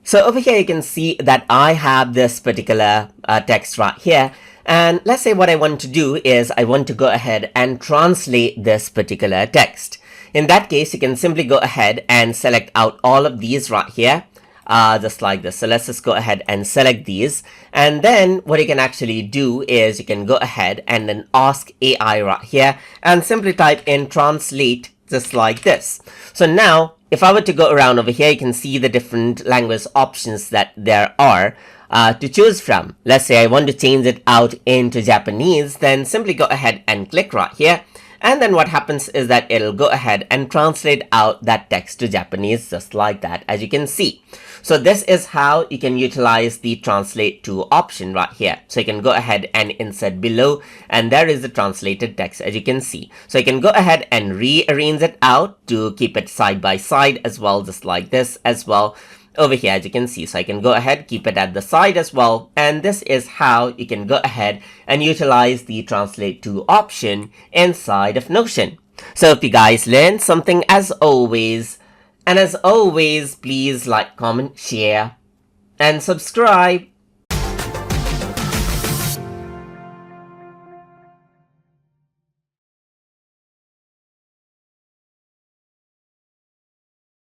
So over here you can see that I have this particular text right here, and let's say what I want to do is I want to go ahead and translate this particular text. In that case, you can simply go ahead and select out all of these right here, just like this. So let's just go ahead and select these, and then what you can actually do is you can go ahead and then ask AI right here and simply type in translate, just like this. So now if I were to go around over here, you can see the different language options that there are to choose from. Let's say I want to change it out into Japanese, then simply go ahead and click right here. And then what happens is that it'll go ahead and translate out that text to Japanese, just like that, as you can see. So this is how you can utilize the translate to option right here. So you can go ahead and insert below, and there is the translated text, as you can see. So you can go ahead and rearrange it out to keep it side by side as well, just like this as well. Over here, as you can see. So I can go ahead, keep it at the side as well. And this is how you can go ahead and utilize the translate to option inside of Notion. So if you guys learned something as always, and as always, please like, comment, share, and subscribe.